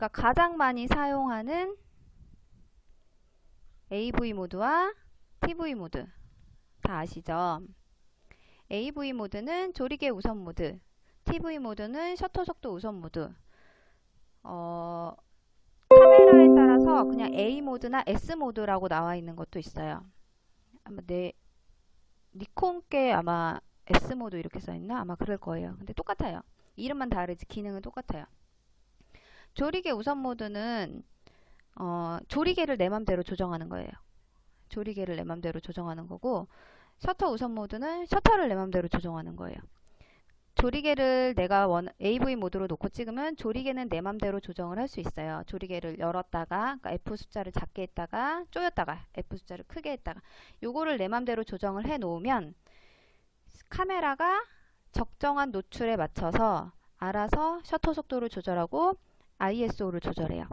우리가 가장 많이 사용하는 AV 모드와 TV 모드 다 아시죠? AV 모드는 조리개 우선 모드, TV 모드는 셔터 속도 우선 모드. 카메라에 따라서 그냥 A 모드나 S 모드라고 나와 있는 것도 있어요. 아마 니콘 게 아마 S 모드 이렇게 써 있나? 아마 그럴 거예요. 근데 똑같아요. 이름만 다르지 기능은 똑같아요. 조리개 우선 모드는 조리개를 내 맘대로 조정하는 거예요. 조리개를 내 맘대로 조정하는 거고, 셔터 우선 모드는 셔터를 내 맘대로 조정하는 거예요. 조리개를 내가 AV 모드로 놓고 찍으면 조리개는 내 맘대로 조정을 할 수 있어요. 조리개를 열었다가, 그러니까 F 숫자를 작게 했다가, 쪼였다가, F 숫자를 크게 했다가, 요거를 내 맘대로 조정을 해 놓으면 카메라가 적정한 노출에 맞춰서 알아서 셔터 속도를 조절하고 ISO를 조절해요.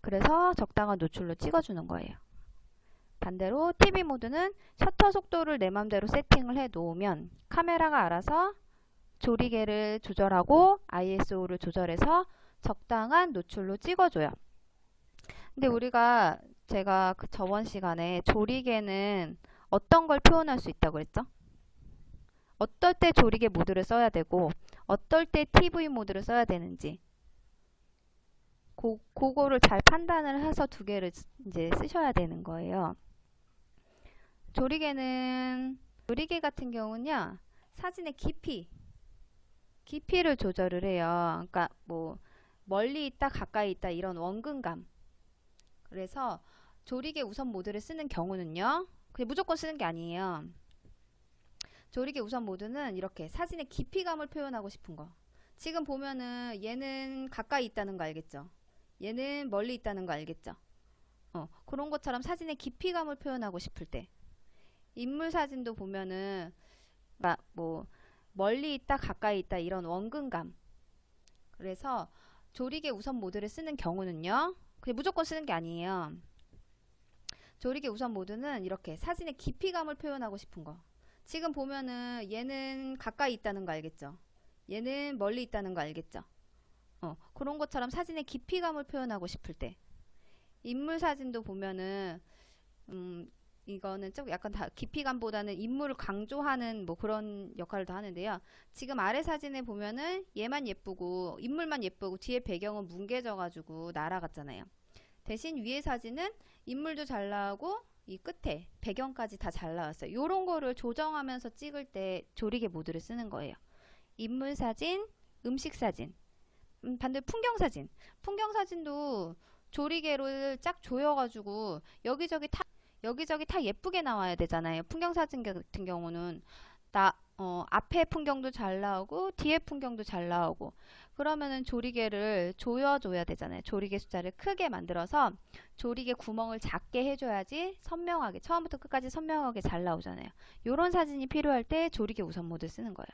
그래서 적당한 노출로 찍어주는 거예요. 반대로 TV 모드는 셔터 속도를 내 맘대로 세팅을 해 놓으면 카메라가 알아서 조리개를 조절하고 ISO를 조절해서 적당한 노출로 찍어줘요. 근데 제가 그 저번 시간에 조리개는 어떤 걸 표현할 수 있다고 그랬죠? 어떨 때 조리개 모드를 써야 되고 어떨 때 TV 모드를 써야 되는지 그거를 잘 판단을 해서 두 개를 이제 쓰셔야 되는 거예요. 조리개 같은 경우는요, 사진의 깊이를 조절을 해요. 그러니까 뭐 멀리 있다 가까이 있다 이런 원근감. 그래서 조리개 우선 모드를 쓰는 경우는요, 그게 무조건 쓰는 게 아니에요. 조리개 우선 모드는 이렇게 사진의 깊이감을 표현하고 싶은 거. 지금 보면은 얘는 가까이 있다는 거 알겠죠? 얘는 멀리 있다는 거 알겠죠? 그런 것처럼 사진의 깊이감을 표현하고 싶을 때, 인물 사진도 보면은 뭐 멀리 있다 가까이 있다 이런 원근감. 그래서 조리개 우선 모드를 쓰는 경우는요, 그게 무조건 쓰는 게 아니에요. 조리개 우선 모드는 이렇게 사진의 깊이감을 표현하고 싶은 거. 지금 보면은 얘는 가까이 있다는 거 알겠죠? 얘는 멀리 있다는 거 알겠죠? 그런 것처럼 사진의 깊이감을 표현하고 싶을 때, 인물 사진도 보면은 이거는 좀 약간 깊이감보다는 인물을 강조하는 뭐 그런 역할을 더 하는데요. 지금 아래 사진에 보면은 얘만 예쁘고 인물만 예쁘고 뒤에 배경은 뭉개져 가지고 날아갔잖아요. 대신 위에 사진은 인물도 잘 나오고 이 끝에 배경까지 다 잘 나왔어요. 요런 거를 조정하면서 찍을 때 조리개 모드를 쓰는 거예요. 인물 사진, 음식 사진, 반대로 풍경 사진도 조리개를 쫙 조여가지고 여기저기 다 예쁘게 나와야 되잖아요. 풍경 사진 같은 경우는 앞에 풍경도 잘 나오고 뒤에 풍경도 잘 나오고, 그러면은 조리개를 조여줘야 되잖아요. 조리개 숫자를 크게 만들어서 조리개 구멍을 작게 해줘야지 선명하게, 처음부터 끝까지 선명하게 잘 나오잖아요. 요런 사진이 필요할 때 조리개 우선 모드 쓰는 거예요.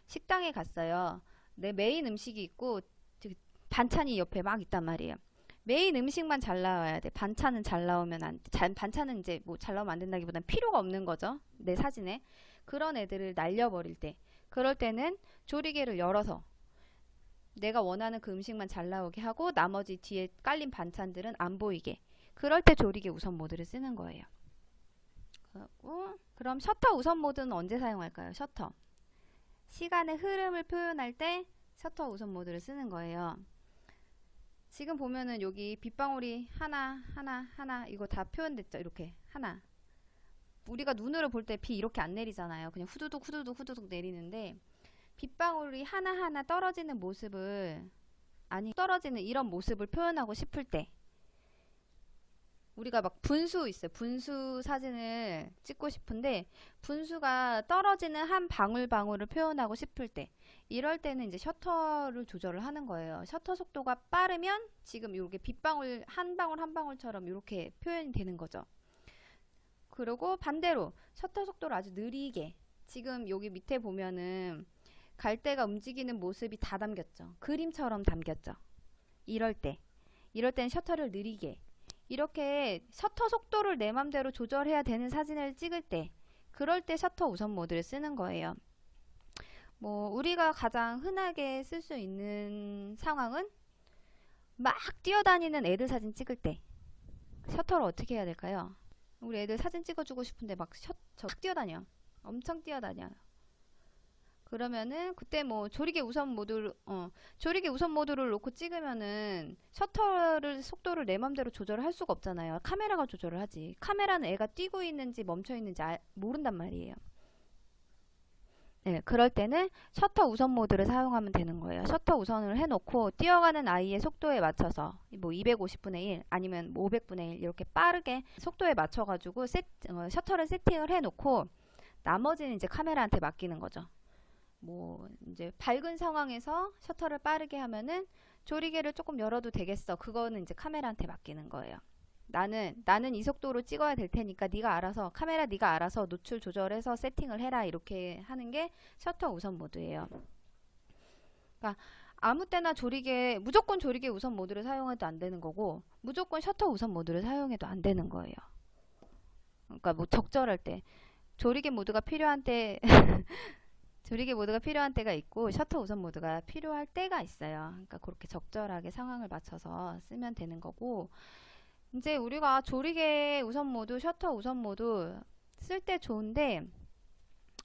식당에 갔어요. 내 메인 음식이 있고 반찬이 옆에 막 있단 말이에요. 메인 음식만 잘 나와야 돼. 반찬은 잘 나오면 안 돼. 반찬은 이제 뭐 잘 나오면 안 된다기보단 필요가 없는 거죠. 내 사진에. 그런 애들을 날려버릴 때. 그럴 때는 조리개를 열어서 내가 원하는 그 음식만 잘 나오게 하고 나머지 뒤에 깔린 반찬들은 안 보이게. 그럴 때 조리개 우선 모드를 쓰는 거예요. 그럼 셔터 우선 모드는 언제 사용할까요? 셔터. 시간의 흐름을 표현할 때 셔터 우선 모드를 쓰는 거예요. 지금 보면은 여기 빗방울이 하나 이거 다 표현됐죠? 이렇게 하나. 우리가 눈으로 볼 때 비 이렇게 안 내리잖아요. 그냥 후두둑 내리는데 빗방울이 하나하나 떨어지는 모습을, 떨어지는 이런 모습을 표현하고 싶을 때, 우리가 막 분수 있어요. 분수 사진을 찍고 싶은데 분수가 떨어지는 한 방울방울을 표현하고 싶을 때, 이럴 때는 이제 셔터를 조절을 하는 거예요. 셔터 속도가 빠르면 지금 이렇게 빗방울 한 방울 한 방울처럼 이렇게 표현이 되는 거죠. 그리고 반대로 셔터 속도를 아주 느리게, 지금 여기 밑에 보면은 갈대가 움직이는 모습이 다 담겼죠. 그림처럼 담겼죠. 이럴 땐 셔터를 느리게, 이렇게 셔터 속도를 내 맘대로 조절해야 되는 사진을 찍을 때, 그럴 때 셔터 우선 모드를 쓰는 거예요. 뭐 우리가 가장 흔하게 쓸 수 있는 상황은 막 뛰어다니는 애들 사진 찍을 때 셔터를 어떻게 해야 될까요? 우리 애들 사진 찍어주고 싶은데 막 뛰어다녀. 엄청 뛰어다녀. 그러면은 그때 뭐 조리개 우선 모드를 놓고 찍으면은 셔터를 속도를 내 맘대로 조절을 할 수가 없잖아요. 카메라가 조절을 하지. 카메라는 애가 뛰고 있는지 멈춰 있는지 모른단 말이에요. 네, 그럴 때는 셔터 우선 모드를 사용하면 되는 거예요. 셔터 우선을 해놓고 뛰어가는 아이의 속도에 맞춰서 뭐 250분의 1 아니면 뭐 500분의 1 이렇게 빠르게 속도에 맞춰가지고 셔터를 세팅을 해놓고 나머지는 이제 카메라한테 맡기는 거죠. 뭐 이제 밝은 상황에서 셔터를 빠르게 하면은 조리개를 조금 열어도 되겠어. 그거는 이제 카메라한테 맡기는 거예요. 나는 이 속도로 찍어야 될 테니까 네가 알아서 노출 조절해서 세팅을 해라. 이렇게 하는 게 셔터 우선 모드예요. 그러니까 아무 때나 무조건 조리개 우선 모드를 사용해도 안 되는 거고 무조건 셔터 우선 모드를 사용해도 안 되는 거예요. 그러니까 뭐 적절할 때 조리개 모드가 필요한 때 조리개 모드가 필요한 때가 있고 셔터 우선 모드가 필요할 때가 있어요. 그러니까 그렇게 적절하게 상황을 맞춰서 쓰면 되는 거고 이제 우리가 조리개 우선 모드, 셔터 우선 모드 쓸 때 좋은데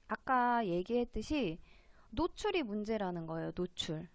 아까 얘기했듯이 노출이 문제라는 거예요. 노출.